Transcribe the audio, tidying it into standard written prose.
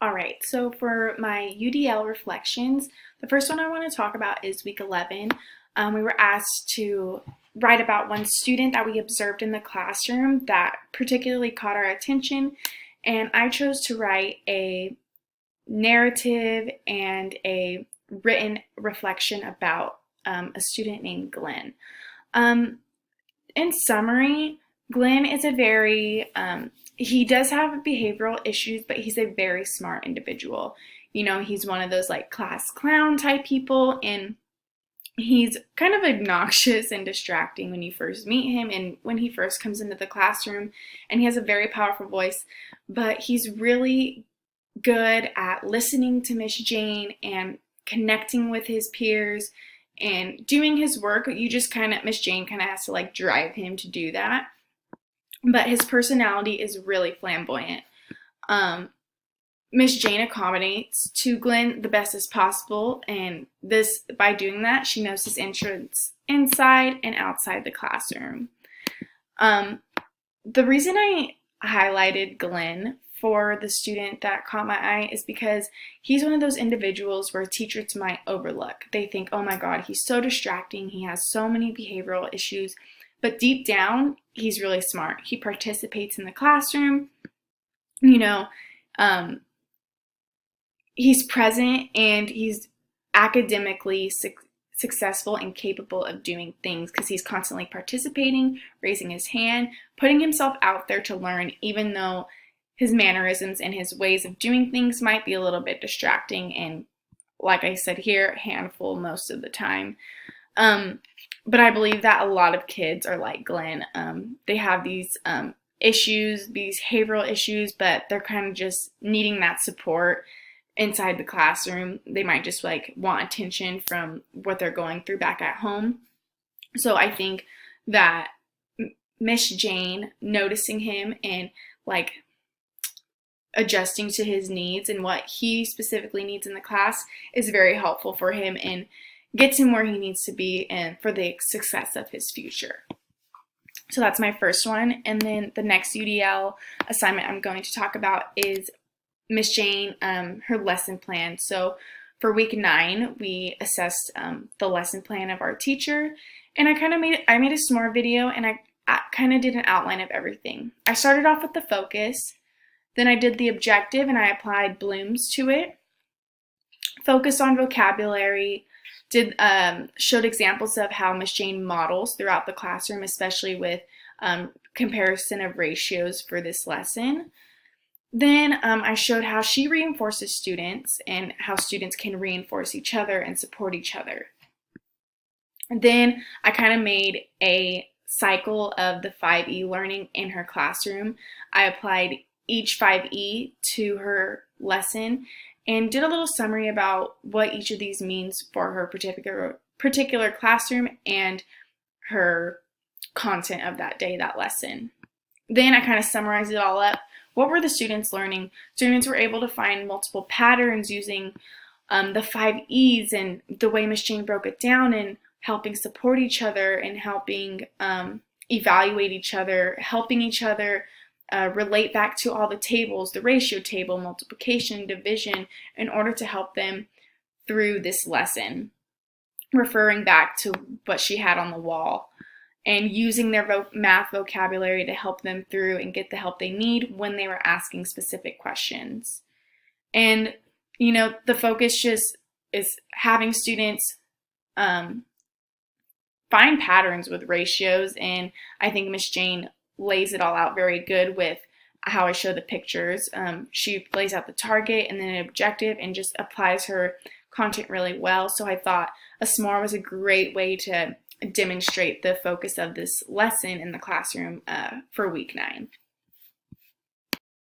All right, so for my UDL reflections, the first one I want to talk about is week 11. We were asked to write about one student that we observed in the classroom that particularly caught our attention, and I chose to write a narrative and a written reflection about a student named Glenn. In summary, Glenn is a he does have behavioral issues, but he's a very smart individual. You know, he's one of those like class clown type people, and he's kind of obnoxious and distracting when you first meet him and when he first comes into the classroom, and he has a very powerful voice, but he's really good at listening to Miss Jane and connecting with his peers and doing his work. Miss Jane kind of has to like drive him to do that. But his personality is really flamboyant. Miss Jane accommodates to Glenn the best as possible, and by doing that, she knows his interests inside and outside the classroom. The reason I highlighted Glenn for the student that caught my eye is because he's one of those individuals where teachers might overlook. They think, oh my God, he's so distracting, he has so many behavioral issues, but deep down, he's really smart. He participates in the classroom, he's present, and he's academically successful and capable of doing things because he's constantly participating, raising his hand, putting himself out there to learn, even though his mannerisms and his ways of doing things might be a little bit distracting and, like I said here, a handful most of the time. But I believe that a lot of kids are like Glenn. They have these issues, these behavioral issues, but they're kind of just needing that support inside the classroom. They might just like want attention from what they're going through back at home. So I think that Miss Jane noticing him and like adjusting to his needs and what he specifically needs in the class is very helpful for him and gets him where he needs to be and for the success of his future. So that's my first one. And then the next UDL assignment I'm going to talk about is Miss Jane, her lesson plan. So for week 9, we assessed the lesson plan of our teacher, and I made a small video, and I kind of did an outline of everything. I started off with the focus, then I did the objective, and I applied blooms to it. Focused on vocabulary, showed examples of how Miss Jane models throughout the classroom, especially with comparison of ratios for this lesson. Then I showed how she reinforces students and how students can reinforce each other and support each other. And then I kind of made a cycle of the 5E learning in her classroom. I applied each 5E to her lesson and did a little summary about what each of these means for her particular classroom and her content of that day, that lesson. Then I kind of summarized it all up. What were the students learning? Students were able to find multiple patterns using the 5Es and the way Miss Jane broke it down, and helping support each other and helping evaluate each other, helping each other relate back to all the tables, the ratio table, multiplication, division, in order to help them through this lesson, referring back to what she had on the wall, and using their math vocabulary to help them through and get the help they need when they were asking specific questions. And, the focus just is having students find patterns with ratios, and I think Miss Jane lays it all out very good with how I show the pictures. She lays out the target and then an objective and just applies her content really well. So I thought a SMAR was a great way to demonstrate the focus of this lesson in the classroom for week 9.